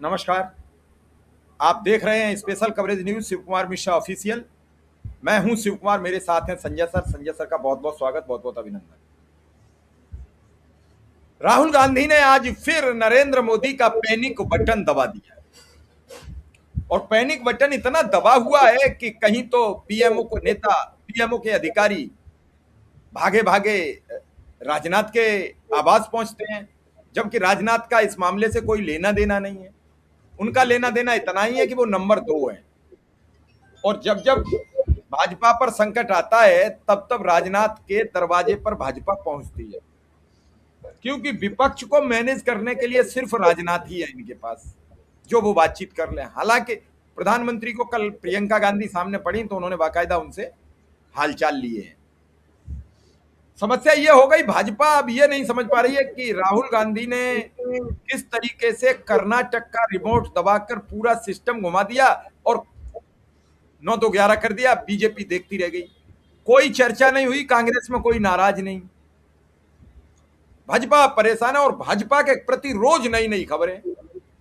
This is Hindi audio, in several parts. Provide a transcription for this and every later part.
नमस्कार। आप देख रहे हैं special coverage news Shiv Kumar Mishra official. मैं हूं शिव कुमार, मेरे साथ हैं संजय सर। संजय सर का बहुत बहुत स्वागत, बहुत बहुत अभिनंदन। राहुल गांधी ने आज फिर नरेंद्र मोदी का पैनिक बटन दबा दिया और पैनिक बटन इतना दबा हुआ है कि कहीं तो पीएमओ के अधिकारी भागे भागे राजनाथ के आवास पहुंचते हैं, जबकि राजनाथ का इस मामले से कोई लेना देना नहीं है। उनका लेना देना इतना ही है कि वो नंबर 2 है और जब जब भाजपा पर संकट आता है तब तब राजनाथ के दरवाजे पर भाजपा पहुंचती है, क्योंकि विपक्ष को मैनेज करने के लिए सिर्फ राजनाथ ही है इनके पास, जो वो बातचीत कर ले। हालांकि प्रधानमंत्री को कल प्रियंका गांधी सामने पड़ी तो उन्होंने बाकायदा उनसे हालचाल लिए हैं। समस्या ये हो गई, भाजपा अब ये नहीं समझ पा रही है कि राहुल गांधी ने किस तरीके से कर्नाटक का रिमोट दबाकर पूरा सिस्टम घुमा दिया और 9-2-11 कर दिया। बीजेपी देखती रह गई, कोई चर्चा नहीं हुई, कांग्रेस में कोई नाराज नहीं। भाजपा परेशान है और भाजपा के प्रति रोज नई नई खबरें।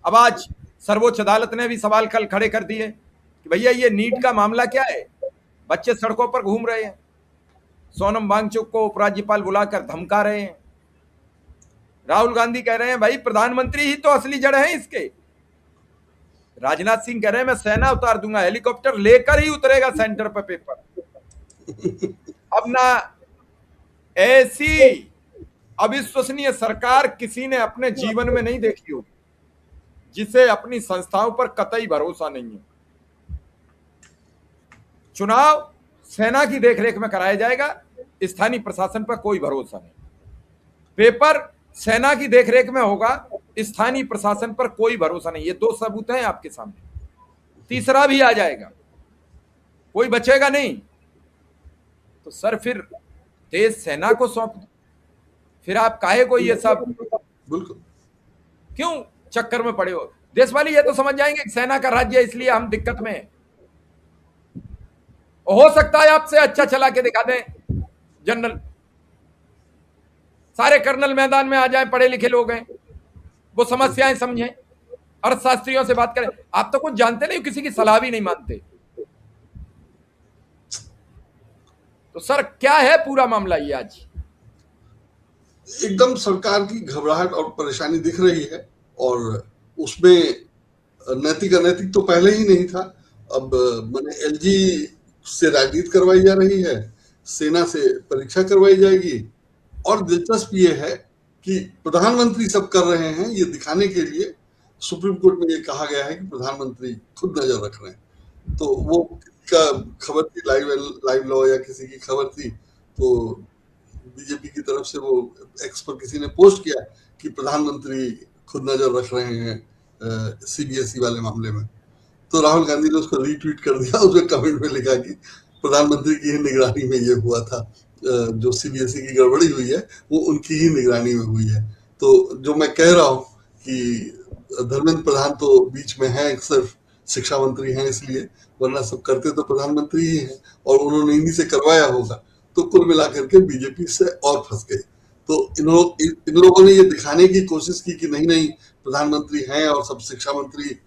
अब आज सर्वोच्च अदालत ने भी सवाल कल खड़े कर दिए कि भैया ये नीट का मामला क्या है, बच्चे सड़कों पर घूम रहे हैं, सोनम वांगचुक को उपराज्यपाल बुलाकर धमका रहे हैं। राहुल गांधी कह रहे हैं भाई प्रधानमंत्री ही तो असली जड़ है इसके। राजनाथ सिंह कह रहे हैं मैं सेना उतार दूंगा, हेलीकॉप्टर लेकर ही उतरेगा सेंटर पर पेपर। अब ना ऐसी अविश्वसनीय सरकार किसी ने अपने जीवन में नहीं देखी होगी, जिसे अपनी संस्थाओं पर कतई भरोसा नहीं है। चुनाव सेना की देखरेख में कराया जाएगा, स्थानीय प्रशासन पर कोई भरोसा नहीं। पेपर सेना की देखरेख में होगा, स्थानीय प्रशासन पर कोई भरोसा नहीं। ये 2 सबूत हैं आपके सामने, तीसरा भी आ जाएगा, कोई बचेगा नहीं। तो सर फिर देश सेना को सौंप दो, फिर आप काहे को ये सब बिल्कुल क्यों चक्कर में पड़े हो। देश वाले ये तो समझ जाएंगे कि सेना का राज्य है इसलिए हम दिक्कत में हैं। हो सकता है आपसे अच्छा चला के दिखा दें जनरल, सारे कर्नल मैदान में आ जाए, पढ़े लिखे लोग हैं, वो समस्याएं समझें, अर्थशास्त्रियों से बात करें। आप तो कुछ जानते नहीं, किसी की सलाह भी नहीं मानते। तो सर क्या है पूरा मामला ये आज? एकदम सरकार की घबराहट और परेशानी दिख रही है और उसमें नैतिक अनैतिक तो पहले ही नहीं था। अब मैंने एलजी से राजनीति करवाई जा रही है, सेना से परीक्षा करवाई जाएगी और दिलचस्प ये है कि प्रधानमंत्री सब कर रहे हैं ये दिखाने के लिए। सुप्रीम कोर्ट में ये कहा गया है कि प्रधानमंत्री खुद नजर रख रहे हैं। तो वो का खबर थी, लाइव लॉ या किसी की खबर थी, तो बीजेपी की तरफ से वो एक्स पर किसी ने पोस्ट किया कि प्रधानमंत्री खुद नजर रख रहे हैं सीबीएसई वाले मामले में। तो राहुल गांधी ने उसको रीट्वीट कर दिया, उसमें कमेंट में लिखा कि प्रधानमंत्री की ही निगरानी में ये हुआ था, जो सीबीएसई की गड़बड़ी हुई है वो उनकी ही निगरानी में हुई है। तो जो मैं कह रहा हूँ कि धर्मेंद्र प्रधान तो बीच में है, सिर्फ शिक्षा मंत्री हैं इसलिए, वरना सब करते तो प्रधानमंत्री ही हैं और उन्होंने इन्हीं से करवाया होगा। तो कुल मिलाकर के बीजेपी से और फंस गई। तो इन लोगों ने ये दिखाने की कोशिश की कि नहीं नहीं प्रधानमंत्री हैं और सब शिक्षा मंत्री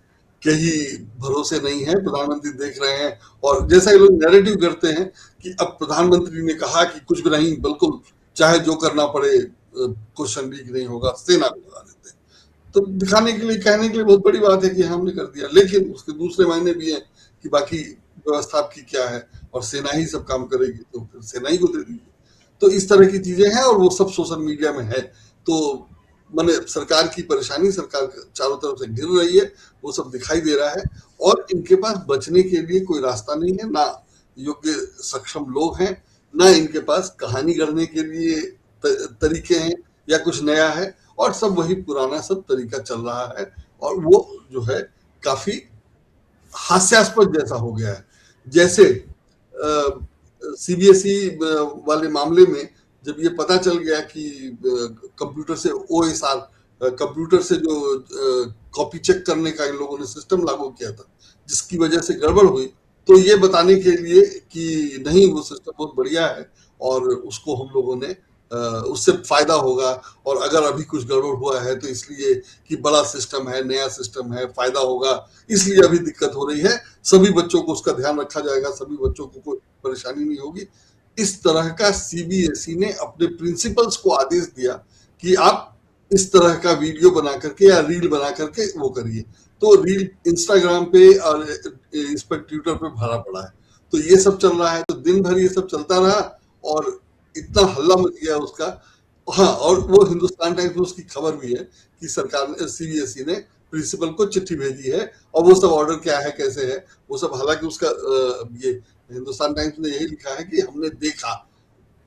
के ही भरोसे नहीं है, प्रधानमंत्री देख रहे हैं। और जैसा ये लोग नैरेटिव करते हैं कि अब प्रधानमंत्री ने कहा कि कुछ भी नहीं, बिल्कुल चाहे जो करना पड़े, क्वेश्चन भी नहीं होगा, सेना को लगा देते हैं। तो दिखाने के लिए, कहने के लिए बहुत बड़ी बात है कि हमने कर दिया, लेकिन उसके दूसरे मायने भी है कि बाकी व्यवस्था की क्या है और सेना ही सब काम करेगी, तो फिर सेना ही को दे दीजिए। तो इस तरह की चीजें हैं और वो सब सोशल मीडिया में है। तो मैंने सरकार की परेशानी, सरकार चारों तरफ से घिर रही है, वो सब दिखाई दे रहा है और इनके पास बचने के लिए कोई रास्ता नहीं है। ना योग्य सक्षम लोग हैं, ना इनके पास कहानी गढ़ने के लिए तरीके हैं या कुछ नया है, और सब वही पुराना सब तरीका चल रहा है और वो जो है काफी हास्यास्पद जैसा हो गया है। जैसे सीबीएसई वाले मामले में जब ये पता चल गया कि कंप्यूटर से ओएसआर, कंप्यूटर से जो कॉपी चेक करने का इन लोगों ने सिस्टम लागू किया था, जिसकी वजह से गड़बड़ हुई, तो ये बताने के लिए कि नहीं वो सिस्टम बहुत बढ़िया है और उसको हम लोगों ने उससे फायदा होगा, और अगर अभी कुछ गड़बड़ हुआ है तो इसलिए कि बड़ा सिस्टम है, नया सिस्टम है, फायदा होगा, इसलिए अभी दिक्कत हो रही है, सभी बच्चों को उसका ध्यान रखा जाएगा, सभी बच्चों को कोई परेशानी नहीं होगी। इस तरह का सीबीएसई ने अपने प्रिंसिपल्स को आदेश दिया कि आप इस तरह का वीडियो बना करके या रील बना करके वो करिए। तो रील इंस्टाग्राम पे और इस पर ट्विटर पे भरा पड़ा है, तो ये सब चल रहा है, तो दिन भर ये सब चलता रहा और इतना हल्ला मच गया उसका। हाँ, और वो हिंदुस्तान टाइम्स में उसकी खबर भी है कि सरकार ने, सीबीएसई ने प्रिंसिपल को चिट्ठी भेजी है, और वो सब ऑर्डर क्या है, कैसे है, वो सब, हालांकि उसका ये हिंदुस्तान टाइम्स ने यही लिखा है कि हमने देखा,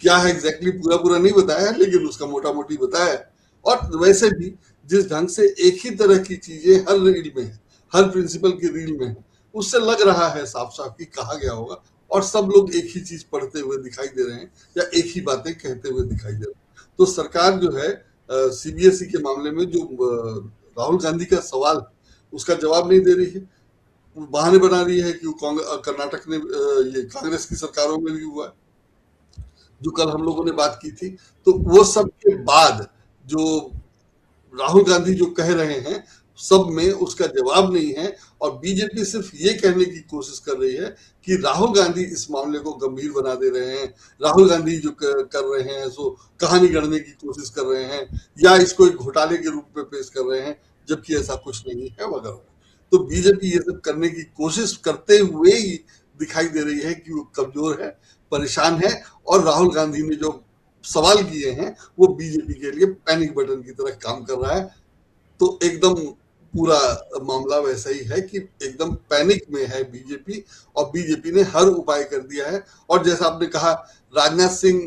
क्या है एग्जैक्टली पूरा पूरा नहीं बताया है, लेकिन उसका मोटा मोटी बताया है। और वैसे भी जिस ढंग से एक ही तरह की चीजें हर रील में है, हर प्रिंसिपल की रील में है, उससे लग रहा है साफ साफ कि कहा गया होगा, और सब लोग एक ही चीज पढ़ते हुए दिखाई दे रहे हैं या एक ही बातें कहते हुए दिखाई दे रहे हैं। तो सरकार जो है सीबीएसई के मामले में जो राहुल गांधी का सवाल, उसका जवाब नहीं दे रही है, बहाने बना रही है कि कर्नाटक ने ये कांग्रेस की सरकारों में भी हुआ है, जो कल हम लोगों ने बात की थी। तो वो सब के बाद जो राहुल गांधी जो कह रहे हैं, सब में उसका जवाब नहीं है, और बीजेपी सिर्फ ये कहने की कोशिश कर रही है कि राहुल गांधी इस मामले को गंभीर बना दे रहे हैं, राहुल गांधी जो कर रहे हैं सो कहानी गढ़ने की कोशिश कर रहे हैं, या इसको एक घोटाले के रूप में पेश कर रहे हैं, जबकि ऐसा कुछ नहीं है वगैरह। तो बीजेपी ये सब करने की कोशिश करते हुए ही दिखाई दे रही है कि वो कमजोर है, परेशान है, और राहुल गांधी ने जो सवाल किए हैं वो बीजेपी के लिए पैनिक बटन की तरह काम कर रहा है। तो एकदम पूरा मामला वैसा ही है कि एकदम पैनिक में है बीजेपी, और बीजेपी ने हर उपाय कर दिया है। और जैसा आपने कहा, राजनाथ सिंह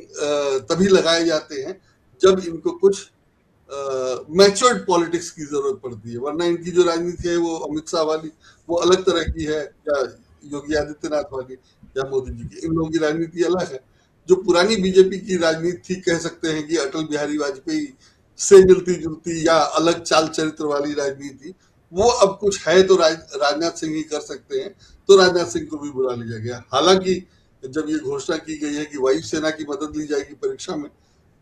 तभी लगाए जाते हैं जब इनको कुछ मैच्योर्ड पॉलिटिक्स की जरूरत पड़ती है, वरना इनकी जो राजनीति है वो अमित शाह वाली, वो अलग तरह की है, या योगी आदित्यनाथ वाली, या मोदी जी की, इन लोगों की राजनीति अलग है। जो पुरानी बीजेपी की राजनीति थी, कह सकते हैं कि अटल बिहारी वाजपेयी से मिलती जुलती या अलग चाल चरित्र वाली राजनीति, वो अब कुछ है तो राजनाथ सिंह ही कर सकते हैं, तो राजनाथ सिंह को भी बुला लिया गया। हालांकि जब ये घोषणा की गई है कि वायुसेना की मदद ली जाएगी परीक्षा में,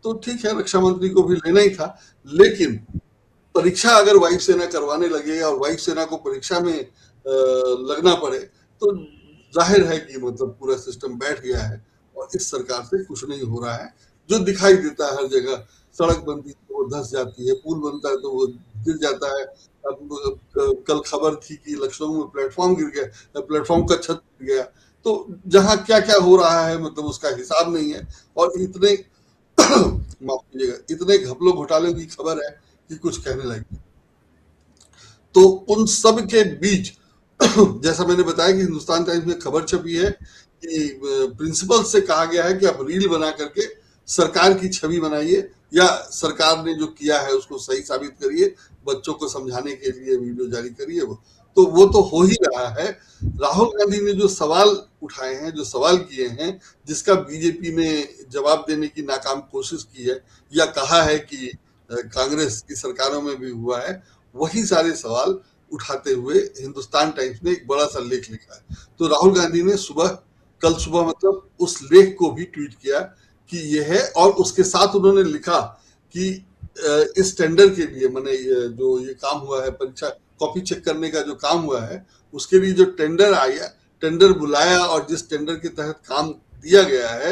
तो ठीक है, रक्षा मंत्री को भी लेना ही था, लेकिन परीक्षा अगर वायुसेना करवाने लगे और वायुसेना को परीक्षा में लगना पड़े, तो जाहिर है कि मतलब पूरा सिस्टम बैठ गया है, और इस सरकार से कुछ नहीं हो रहा है। जो दिखाई देता है हर जगह, सड़क बनती है तो वो धंस जाती है, पुल बनता है तो वो गिर जाता है। अब कल खबर थी कि लखनऊ में प्लेटफॉर्म गिर गया, प्लेटफॉर्म का छत गिर गया। तो जहां क्या क्या हो रहा है, मतलब उसका हिसाब नहीं है, और इतने माफ कीजिएगा, इतने घपलों घोटालों की खबर है कि कुछ कहने लगे। तो उन सब के बीच जैसा मैंने बताया कि हिंदुस्तान टाइम्स में खबर छपी है कि प्रिंसिपल से कहा गया है कि आप रील बना करके सरकार की छवि बनाइए, या सरकार ने जो किया है उसको सही साबित करिए, बच्चों को समझाने के लिए वीडियो जारी करिए। वो तो हो ही रहा है। राहुल गांधी ने जो सवाल उठाए हैं, जो सवाल किए हैं, जिसका बीजेपी ने जवाब देने की नाकाम कोशिश की है, या कहा है कि कांग्रेस की सरकारों में भी हुआ है, वही सारे सवाल उठाते हुए हिंदुस्तान टाइम्स ने एक बड़ा सा लेख लिखा है। तो राहुल गांधी ने कल सुबह मतलब उस लेख को भी ट्वीट किया कि यह है, और उसके साथ उन्होंने लिखा कि इस टेंडर के लिए, मैंने जो ये काम हुआ है, परीक्षा कॉपी चेक करने का जो काम हुआ है, उसके लिए जो टेंडर आया, टेंडर बुलाया, और जिस टेंडर के तहत काम दिया गया है,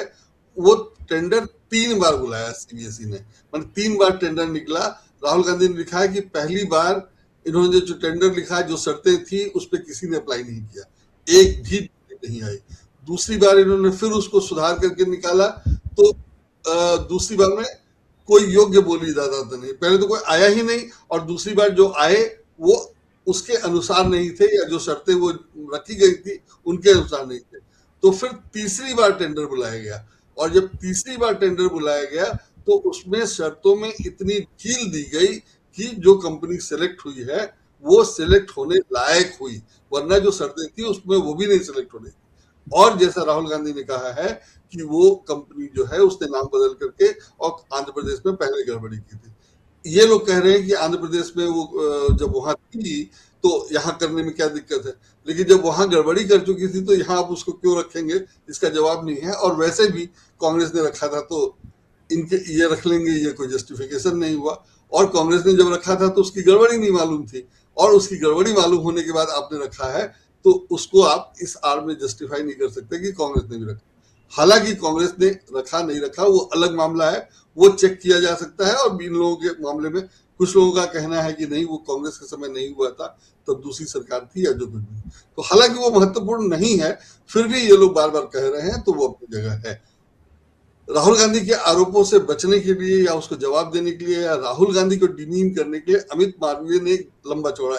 वो टेंडर 3 बार बुलाया सीबीएसई ने, मतलब 3 बार टेंडर निकला। राहुल गांधी ने लिखा है कि पहली बार इन्होंने जो टेंडर लिखा, जो शर्तें थी, उस पर किसी ने अप्लाई नहीं किया, एक भी नहीं आई। दूसरी बार इन्होंने फिर उसको सुधार करके निकाला, तो दूसरी बार में कोई योग्य बोलीदाता तो नहीं, पहले तो कोई आया ही नहीं, और दूसरी बार जो आए वो उसके अनुसार नहीं थे, या जो शर्तें वो रखी गई थी उनके अनुसार नहीं थे। तो फिर तीसरी बार टेंडर बुलाया गया, और जब तीसरी बार टेंडर बुलाया गया तो उसमें शर्तों में इतनी ढील दी गई कि जो कंपनी सेलेक्ट हुई है वो सेलेक्ट होने लायक हुई, वरना जो शर्तें थी उसमें वो भी नहीं सेलेक्ट होने। और जैसा राहुल गांधी ने कहा है कि वो कंपनी जो है उसने नाम बदल करके और आंध्र प्रदेश में पहले गड़बड़ी की थी। ये लोग कह रहे हैं कि आंध्र प्रदेश में वो जब वहां थी तो यहाँ करने में क्या दिक्कत है, लेकिन जब वहां गड़बड़ी कर चुकी थी तो यहाँ आप उसको क्यों रखेंगे, इसका जवाब नहीं है। और वैसे भी कांग्रेस ने रखा था तो इनके ये रख लेंगे, ये कोई जस्टिफिकेशन नहीं हुआ। और कांग्रेस ने जब रखा था तो उसकी गड़बड़ी नहीं मालूम थी, और उसकी गड़बड़ी मालूम होने के बाद आपने रखा है, तो उसको आप इस आड़ में जस्टिफाई नहीं कर सकते कि कांग्रेस ने भी रखा। हालांकि कांग्रेस ने रखा नहीं रखा वो अलग मामला है, वो चेक किया जा सकता है। और इन लोगों के मामले में कुछ लोगों का कहना है कि नहीं, वो कांग्रेस के समय नहीं हुआ था, तब दूसरी सरकार थी या जो कुछ भी। तो हालांकि वो महत्वपूर्ण नहीं है, फिर भी ये लोग बार बार कह रहे हैं, तो वो अपनी जगह है। राहुल गांधी के आरोपों से बचने के लिए या उसको जवाब देने के लिए या राहुल गांधी को डिमीन करने के लिए अमित मालवीय ने एक लंबा चौड़ा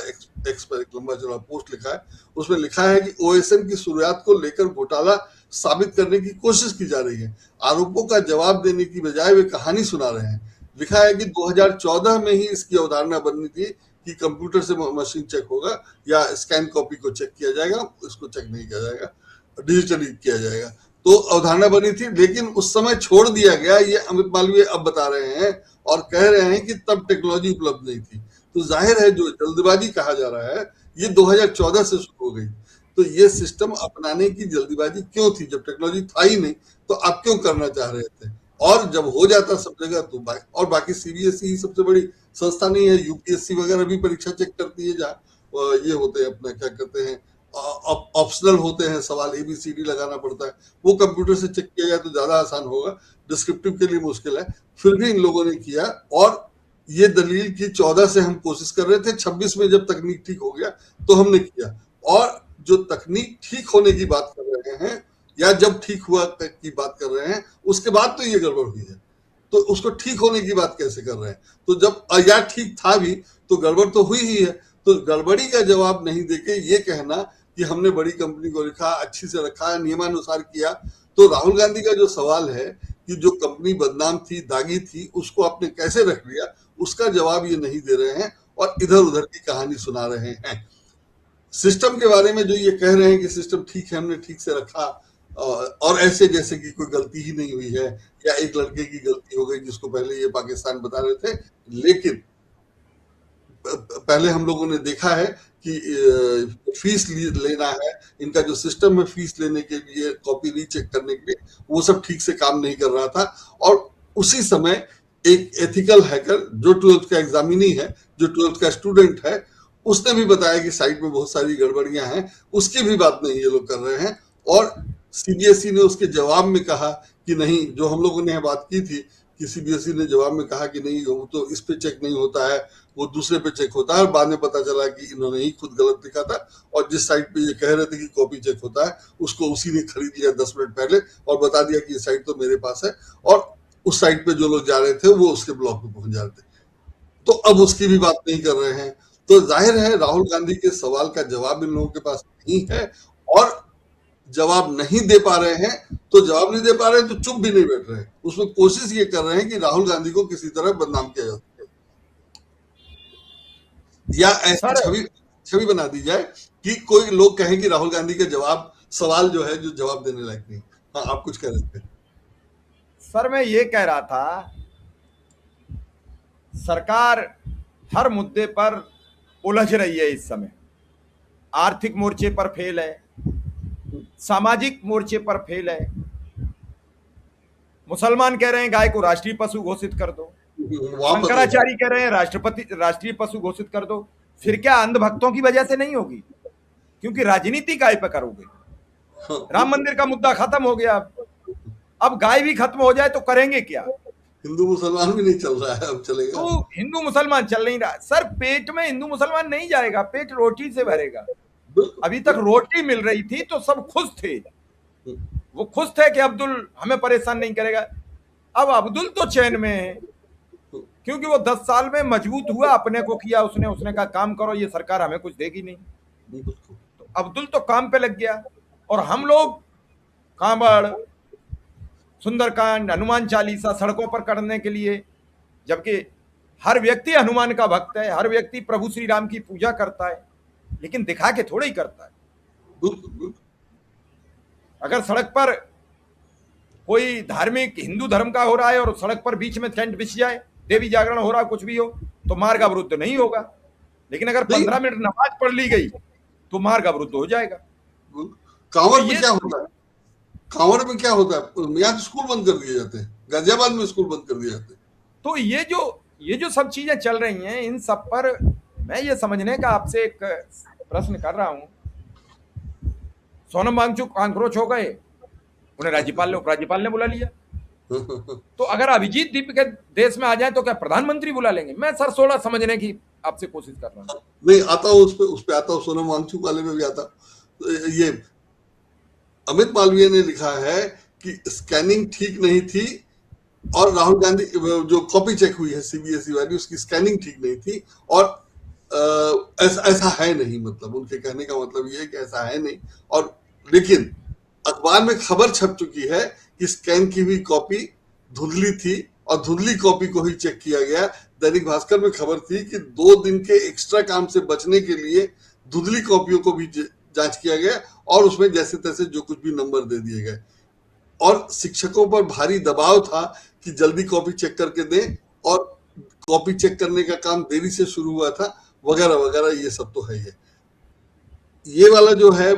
एक्स पर एक लंबा चौड़ा पोस्ट लिखा है। उसमें लिखा है कि ओएसएन की शुरुआत को लेकर घोटाला साबित करने की कोशिश की जा रही है, आरोपों का जवाब देने की बजाय वे कहानी सुना रहे हैं। लिखा है कि 2014 में ही इसकी अवधारणा बननी थी कि कंप्यूटर से मशीन चेक होगा या स्कैन कॉपी को चेक किया जाएगा, इसको चेक नहीं किया जाएगा, डिजिटली किया जाएगा। तो अवधारणा बनी थी, लेकिन उस समय छोड़ दिया गया। ये अमित मालवीय अब बता रहे हैं और कह रहे हैं कि तब टेक्नोलॉजी उपलब्ध नहीं थी। तो जाहिर है जो जल्दबाजी कहा जा रहा है ये 2014 से शुरू हो गई। तो ये सिस्टम अपनाने की जल्दीबाजी क्यों थी? जब टेक्नोलॉजी था ही नहीं तो आप क्यों करना चाह रहे थे? और जब हो जाता सब जगह तो और बाकी सीबीएसई सबसे बड़ी संस्था नहीं है, यूपीएससी वगैरह भी परीक्षा चेक करती है, जहाँ ये होते हैं अपना क्या कहते हैं ऑप्शनल होते हैं सवाल, एबीसीडी लगाना पड़ता है, वो कंप्यूटर से चेक किया जाए तो ज्यादा आसान होगा, डिस्क्रिप्टिव के लिए मुश्किल है। फिर भी इन लोगों ने किया, और ये दलील की 14 से हम कोशिश कर रहे थे, 26 में जब तकनीक ठीक हो गया तो हमने किया। और जो तकनीक ठीक होने की बात कर रहे हैं या जब ठीक हुआ की बात कर रहे हैं, उसके बाद तो ये गड़बड़ हुई है, तो उसको ठीक होने की बात कैसे कर रहे हैं? तो जब या ठीक था भी तो गड़बड़ तो हुई ही है। तो गड़बड़ी का जवाब नहीं देके ये कहना कि हमने बड़ी कंपनी को लिखा, अच्छी से रखा, नियमानुसार किया। तो राहुल गांधी का जो सवाल है कि जो कंपनी बदनाम थी, दागी थी, उसको आपने कैसे रख लिया, उसका जवाब ये नहीं दे रहे हैं और इधर उधर की कहानी सुना रहे हैं। सिस्टम के बारे में जो ये कह रहे हैं कि सिस्टम ठीक है, हमने ठीक से रखा, और ऐसे जैसे कि कोई गलती ही नहीं हुई है या एक लड़के की गलती हो गई जिसको पहले ये पाकिस्तान बता रहे थे। लेकिन पहले हम लोगों ने देखा है कि फीस लेना है, इनका जो सिस्टम है फीस लेने के लिए, कॉपी रीचेक करने के लिए, वो सब ठीक से काम नहीं कर रहा था। और उसी समय एक एथिकल हैकर जो 12th का एग्जामिनी है, जो 12th का स्टूडेंट है, उसने भी बताया कि साइट में बहुत सारी गड़बड़ियां हैं, उसकी भी बात नहीं ये लोग कर रहे हैं। और सीबीएसई ने उसके जवाब में कहा कि नहीं, जो हम लोगों ने बात की थी कि सीबीएसई ने जवाब में कहा कि नहीं, वो तो इस पे चेक नहीं होता है, वो दूसरे पे चेक होता है। और बाद में पता चला कि इन्होंने ही खुद गलत लिखा था, और जिस साइट पे ये कह रहे थे कि कॉपी चेक होता है, उसको उसी ने खरीद लिया 10 मिनट पहले और बता दिया कि ये साइट तो मेरे पास है, और उस साइट पे जो लोग जा रहे थे वो उसके ब्लॉक पे पहुंच जाते। तो अब उसकी भी बात नहीं कर रहे हैं। तो जाहिर है राहुल गांधी के सवाल का जवाब इन लोगों के पास नहीं है, और जवाब नहीं दे पा रहे हैं। तो जवाब नहीं दे पा रहे हैं तो चुप भी नहीं बैठ रहे हैं, उसमें कोशिश ये कर रहे हैं कि राहुल गांधी को किसी तरह बदनाम किया जा सके, या ऐसी सर छवि बना दी जाए कि कोई लोग कहें कि राहुल गांधी का जवाब सवाल जो है जो जवाब देने लायक नहीं। हाँ, आप कुछ कह रहे थे। सर मैं ये कह रहा था, सरकार हर मुद्दे पर उलझ रही है इस समय। आर्थिक मोर्चे पर फेल है, सामाजिक मोर्चे पर फेल है। मुसलमान कह रहे हैं गाय को राष्ट्रीय पशु घोषित कर दो, शंकराचार्य कह रहे हैं राष्ट्रीय पशु घोषित कर दो। फिर क्या अंधभक्तों की वजह से नहीं होगी? क्योंकि राजनीति गाय पे करोगे। राम मंदिर का मुद्दा खत्म हो गया, अब गाय भी खत्म हो जाए तो करेंगे क्या? हिंदू मुसलमान भी नहीं चल रहा है, अब चलेगा। तो हिंदू मुसलमान चल नहीं रहा सर, पेट में हिंदू मुसलमान नहीं जाएगा, पेट रोटी से भरेगा। अभी तक रोटी मिल रही थी तो सब खुश थे, वो खुश थे कि अब्दुल हमें परेशान नहीं करेगा। अब अब्दुल तो चैन में है, क्योंकि वो 10 साल में मजबूत हुआ, अपने को किया उसने कहा काम करो, ये सरकार हमें कुछ देगी नहीं। तो अब्दुल तो काम पे लग गया, और हम लोग कांवड़, सुंदरकांड, हनुमान चालीसा सड़कों पर करने के लिए, जबकि हर व्यक्ति हनुमान का भक्त है, हर व्यक्ति प्रभु श्री राम की पूजा करता है, लेकिन दिखा के थोड़ा ही करता है। अगर सड़क पर कोई धार्मिक हिंदू धर्म का हो रहा है और सड़क पर बीच में टेंट बिछ जाए, देवी जागरण हो रहा, कुछ भी हो, तो मार्ग अवरुद्ध नहीं होगा। लेकिन अगर 15 मिनट नमाज पढ़ ली गई तो मार्ग अवरुद्ध हो जाएगा। कांवड़ में क्या होता है? कांवड़ में क्या होता है? यहाँ तो स्कूल बंद कर दिए जाते हैं। गाजियाबाद में स्कूल बंद कर दिए जाते हैं। तो ये जो सब चीजें चल रही हैं, इन सब पर मैं ये समझने का आपसे एक प्रश्न कर रहा हूं। सोनम वांगचुक आक्रोश हो गए, उन्हें राज्यपाल ने उपराज्यपाल ने बुला लिया। तो अगर अभिजीत दीपके देश में आ जाए तो क्या प्रधानमंत्री बुला लेंगे? मैं सर 16 समझने की आपसे कोशिश कर रहा हूं। नहीं आता हूँ, उस पे आता हूँ, सोनम वांगचुक वाले में भी आता हूं। ये अमित मालवीय ने लिखा है कि स्कैनिंग ठीक नहीं थी और राहुल गांधी जो कॉपी चेक हुई है सीबीएसई वाली, उसकी स्कैनिंग ठीक नहीं थी और ऐसा है नहीं, मतलब उनके कहने का मतलब ये है कि ऐसा है नहीं। और लेकिन अखबार में खबर छप चुकी है कि स्कैन की हुई कॉपी धुंधली थी और धुंधली कॉपी को ही चेक किया गया। दैनिक भास्कर में खबर थी कि 2 दिन के एक्स्ट्रा काम से बचने के लिए धुंधली कॉपियों को भी जांच किया गया और उसमें जैसे तैसे जो कुछ भी नंबर दे दिए गए और शिक्षकों पर भारी दबाव था कि जल्दी कॉपी चेक करके दें और कॉपी चेक करने का काम देरी से शुरू हुआ था, वगैरह वगैरह। ये सब तो है। ये वाला जो है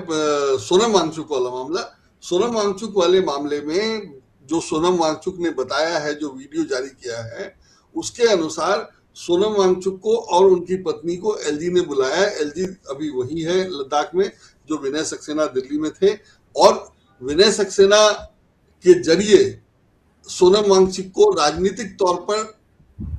सोनम वांगचुक वाला मामला, सोनम वांगचुक वाले मामले में जो सोनम वांगचुक ने बताया है, जो वीडियो जारी किया है, उसके अनुसार सोनम वांगचुक को और उनकी पत्नी को एलजी ने बुलाया। एलजी अभी वही है लद्दाख में जो विनय सक्सेना दिल्ली में थे और विनय सक्सेना के जरिए सोनम वांगचुक को राजनीतिक तौर पर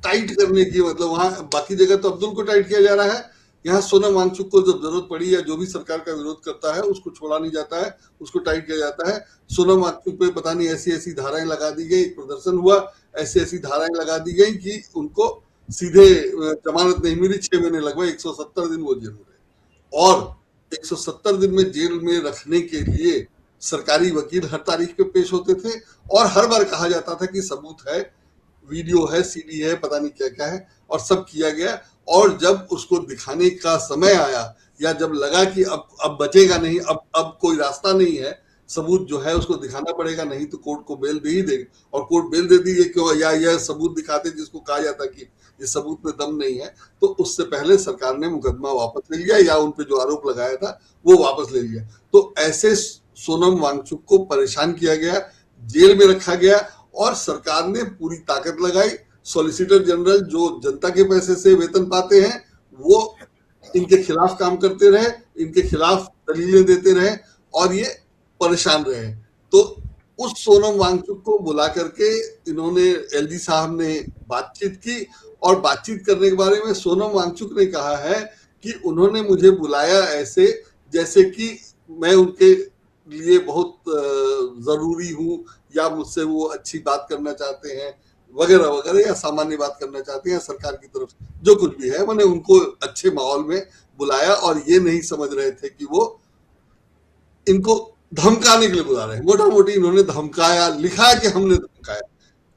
टाइट करने की, मतलब वहां बाकी जगह तो अब्दुल को टाइट किया जा रहा है, यहाँ सोनम वांगचुक को जब जरूरत पड़ी या जो भी सरकार का विरोध करता है उसको छोड़ा नहीं जाता है, उसको टाइट किया जाता है। सोनम वांगचुक पे पता नहीं ऐसी ऐसी धाराएं लगा दी गई, प्रदर्शन हुआ, ऐसी ऐसी धाराएं लगा दी गई कि उनको सीधे जमानत नहीं मिली। 6 महीने लगभग 170 दिन वो जेल में रहे और 170 दिन में जेल में रखने के लिए सरकारी वकील हर तारीख पे पेश होते थे और हर बार कहा जाता था कि सबूत है, वीडियो है, सीडी है, पता नहीं क्या क्या है, और सब किया गया। और जब उसको दिखाने का समय आया या जब लगा कि अब बचेगा नहीं, अब कोई रास्ता नहीं है, सबूत जो है उसको दिखाना पड़ेगा, नहीं तो कोर्ट को बेल दे ही देगी और कोर्ट बेल दे दी क्यों, या यह सबूत दिखाते जिसको कहा जाता कि ये सबूत में दम नहीं है, तो उससे पहले सरकार ने मुकदमा वापस ले लिया या उन पे जो आरोप लगाया था वो वापस ले लिया। तो ऐसे सोनम वांगचुक को परेशान किया गया, जेल में रखा गया और सरकार ने पूरी ताकत लगाई। सॉलिसिटर जनरल जो जनता के पैसे से वेतन पाते हैं वो इनके खिलाफ काम करते रहे, इनके खिलाफ दलीलें देते रहे और ये परेशान रहे। तो उस सोनम वांगचुक को बुला करके इन्होंने, एलजी साहब ने बातचीत की और बातचीत करने के बारे में सोनम वांगचुक ने कहा है कि उन्होंने मुझे बुलाया ऐसे जैसे कि मैं उनके लिए बहुत जरूरी हूँ या मुझसे वो अच्छी बात करना चाहते हैं, वगैरह वगैरह, या सामान्य बात करना चाहते हैं सरकार की तरफ से, जो कुछ भी है। मैंने उनको अच्छे माहौल में बुलाया और ये नहीं समझ रहे थे कि वो इनको धमकाने के लिए बुला रहे हैं। मोटा मोटी इन्होंने धमकाया, लिखा है कि हमने धमकाया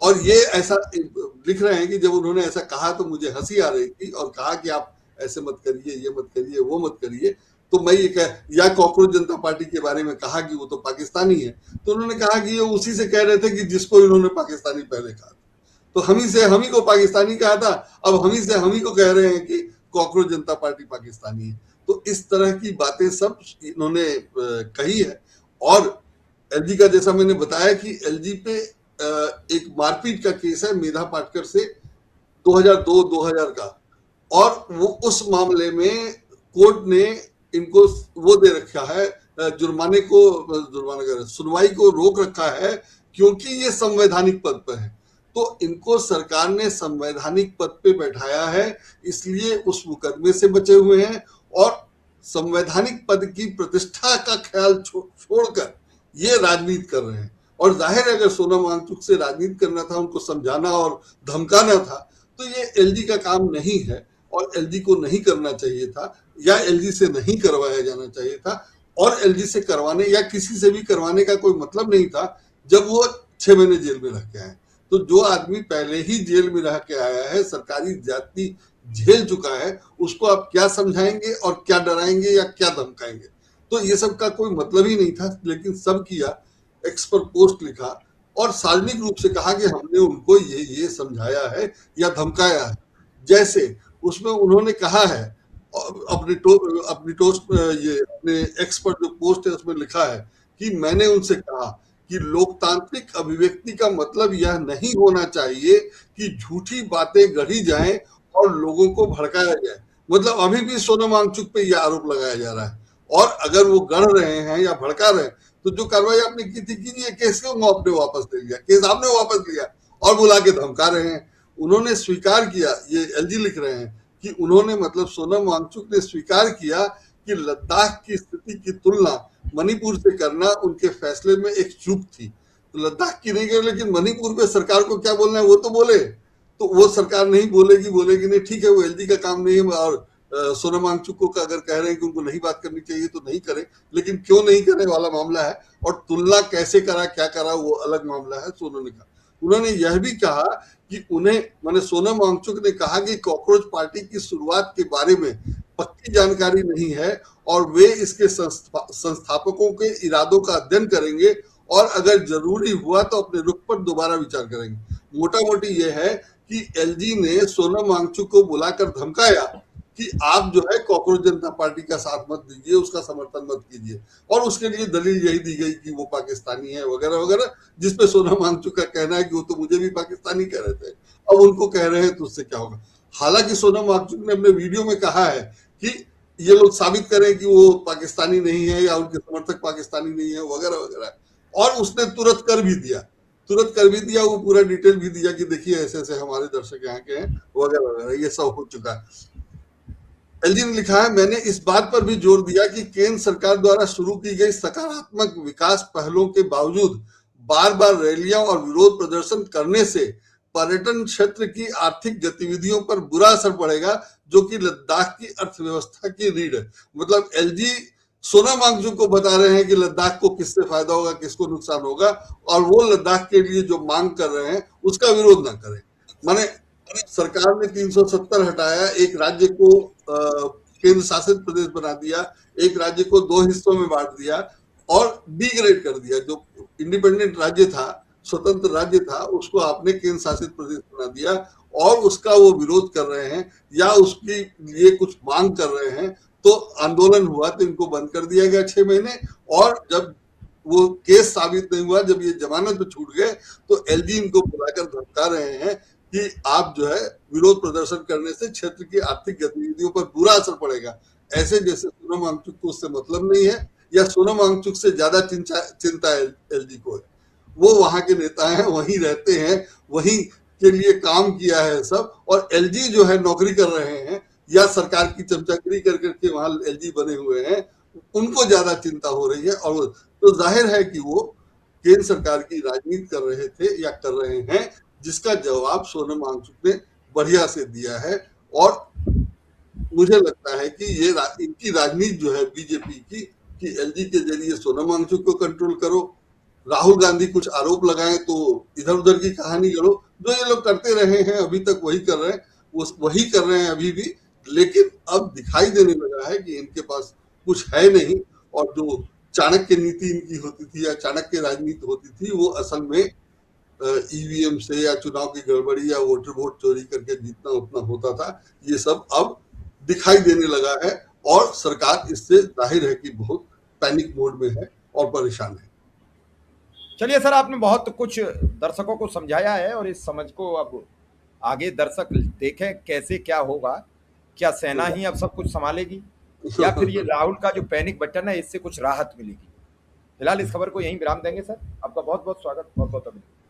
और ये ऐसा लिख रहे हैं कि जब उन्होंने ऐसा कहा तो मुझे हंसी आ रही थी और कहा कि आप ऐसे मत करिए, ये मत करिए, वो मत करिए। तो मैं ये या कॉकरोच जनता पार्टी के बारे में कहा कि वो तो पाकिस्तानी है, तो उन्होंने कहा कि ये उसी से कह रहे थे कि जिसको इन्होंने पाकिस्तानी पहले कहा, तो हम ही को पाकिस्तानी कहा था, अब हम ही को कह रहे हैं कि कॉकरोच जनता पार्टी पाकिस्तानी है। तो इस तरह की बातें सब इन्होंने कही है। और एलजी का, जैसा मैंने बताया कि एलजी पे एक मारपीट का केस है मेधा पाटकर से 2002-2000 का, और वो उस मामले में कोर्ट ने इनको वो दे रखा है, सुनवाई को रोक रखा है क्योंकि ये संवैधानिक पद पर है। तो इनको सरकार ने संवैधानिक पद पे बैठाया है, इसलिए उस मुकदमे से बचे हुए हैं और संवैधानिक पद की प्रतिष्ठा का ख्याल छोड़कर ये राजनीति कर रहे हैं। और जाहिर है अगर सोनम वांगचुक से राजनीति करना था, उनको समझाना और धमकाना था, तो ये एलजी का काम नहीं है और एलजी को नहीं करना चाहिए था या एलजी से नहीं करवाया जाना चाहिए था। और एलजी से करवाने या किसी से भी करवाने का कोई मतलब नहीं था जब वो 6 महीने जेल में रह के आए। तो जो आदमी पहले ही जेल में रह के आया है, सरकारी ज्यादती झेल चुका है, उसको आप क्या समझाएंगे और क्या डराएंगे या क्या धमकाएंगे? तो ये सब का कोई मतलब ही नहीं था। लेकिन सब किया, एक्स पर पोस्ट लिखा और सार्वजनिक रूप से कहा कि हमने उनको ये समझाया है या धमकाया है। जैसे उसमें उन्होंने कहा है अपने एक्स पर जो पोस्ट है उसमें लिखा है कि मैंने उनसे कहा कि लोकतांत्रिक अभिव्यक्ति का मतलब यह नहीं होना चाहिए कि झूठी बातें गढ़ी जाएं और लोगों को भड़काया जाए। मतलब अभी भी सोनम वांगचुक पे यह आरोप लगाया जा रहा है, और अगर वो गढ़ रहे हैं या भड़का रहे हैं तो जो कार्रवाई आपने की थी कीजिए। केस क्यों आपने वापस ले लिया? केस आपने वापस लिया और बुला के धमका रहे हैं। उन्होंने स्वीकार किया, ये एलजी लिख रहे हैं कि उन्होंने मतलब सोनम वांगचुक ने स्वीकार किया कि लद्दाख की स्थिति की तुलना मणिपुर से करना उनके फैसले में एक चूक थी। तो लद्दाख की नहीं गए, लेकिन मणिपुर में सरकार को क्या बोलना है वो तो बोले। तो वो सरकार नहीं बोलेगी नहीं, ठीक है, वो एलजी का काम नहीं है। और सोनम वांगचुक को अगर कह रहे हैं कि उनको नहीं बात करनी चाहिए तो नहीं करें, लेकिन क्यों नहीं करने वाला मामला है। और तुलना कैसे करा, क्या करा, वो अलग मामला है। सोनम ने कहा, उन्होंने यह भी कहा कि उन्हें माने सोनम वांगचुक ने कहा कि कॉकरोच पार्टी की शुरुआत के बारे में पक्की जानकारी नहीं है और वे इसके संस्थापकों के इरादों का अध्ययन करेंगे और अगर जरूरी हुआ तो अपने रुख पर दोबारा विचार करेंगे। मोटा मोटी यह है कि एलजी ने सोनम वांगचुक को बुलाकर धमकाया कि आप जो है कॉकरोच जनता पार्टी का साथ मत दीजिए, उसका समर्थन मत कीजिए। और उसके लिए दलील यही दी गई कि वो पाकिस्तानी है वगैरह वगैरह, जिसपे सोनम वांगचुक का कहना है कि वो तो मुझे भी पाकिस्तानी कह रहे थे, अब उनको कह रहे हैं तो उससे क्या होगा। हालांकि सोनम वांगचुक ने अपने वीडियो में कहा है कि ये लोग साबित करें कि वो पाकिस्तानी नहीं है या उनके समर्थक पाकिस्तानी नहीं है वगैरह वगैरह। और उसने तुरंत कर भी दिया, वो पूरा डिटेल भी दिया कि देखिए ऐसे ऐसे हमारे दर्शक यहाँ के हैं वगैरह वगैरह, ये सब हो चुका है। एलजी ने लिखा है, मैंने इस बात पर भी जोर दिया कि केंद्र सरकार द्वारा शुरू की गई सकारात्मक विकास पहलों के बावजूद बार बार रैलियां और विरोध प्रदर्शन करने से पर्यटन क्षेत्र की आर्थिक गतिविधियों पर बुरा असर पड़ेगा, जो कि लद्दाख की अर्थव्यवस्था की रीढ़ है। मतलब एलजी सोनम वांगचुक को बता रहे हैं कि लद्दाख को किससे फायदा होगा, किसको नुकसान होगा, और वो लद्दाख के लिए जो मांग कर रहे हैं उसका विरोध ना करें। माने सरकार ने 370 हटाया, एक राज्य को केंद्र शासित प्रदेश बना दिया, एक राज्य को 2 हिस्सों में बांट दिया और डिग्रेड कर दिया। जो इंडिपेंडेंट राज्य था, स्वतंत्र राज्य था, उसको आपने केंद्र शासित प्रदेश बना दिया और उसका वो विरोध कर रहे हैं या उसके लिए कुछ मांग कर रहे हैं। तो आंदोलन हुआ तो इनको बंद कर दिया गया 6 महीने, और जब वो केस साबित नहीं हुआ, जब ये जमानत पे छूट गए, तो एलजी इनको बुलाकर धमका रहे हैं कि आप जो है विरोध प्रदर्शन करने से क्षेत्र की आर्थिक गतिविधियों पर बुरा असर पड़ेगा। ऐसे जैसे सोनम वांगचुक को उससे मतलब नहीं है या सोनम वांगचुक से ज्यादा चिंता एलजी को है। वो वहां के नेता हैं, वहीं रहते हैं, वहीं के लिए काम किया है सब, और एलजी जो है नौकरी कर रहे हैं या सरकार की चमचागिरी कर करके वहां एलजी बने हुए हैं, उनको ज्यादा चिंता हो रही है। और तो जाहिर है कि वो केंद्र सरकार की राजनीति कर रहे थे या कर रहे हैं, जिसका जवाब सोनम वांगचुक ने बढ़िया से दिया है। और मुझे लगता है कि ये इनकी राजनीति जो है बीजेपी की, कि एलजी के जरिए सोनम वांगचुक को कंट्रोल करो, राहुल गांधी कुछ आरोप लगाएं तो इधर उधर की कहानी करो, जो ये लोग करते रहे हैं अभी तक वही कर रहे हैं, वही कर रहे हैं अभी भी। लेकिन अब दिखाई देने लगा है कि इनके पास कुछ है नहीं, और जो चाणक्य नीति इनकी होती थी या चाणक्य राजनीति होती थी, वो असल में ईवीएम से या चुनाव की गड़बड़ी या वोट चोरी करके जीतना उतना होता था। ये सब अब दिखाई देने लगा है और सरकार इससे जाहिर है कि बहुत पैनिक मोड में है और परेशान है। चलिए सर, आपने बहुत कुछ दर्शकों को समझाया है और इस समझ को अब आगे दर्शक देखें कैसे क्या होगा। क्या सेना ही अब सब कुछ संभालेगी या फिर ये राहुल का जो पैनिक बटन है इससे कुछ राहत मिलेगी। फिलहाल इस खबर को यहीं विराम देंगे सर। आपका बहुत बहुत स्वागत, बहुत बहुत अभिनंदन।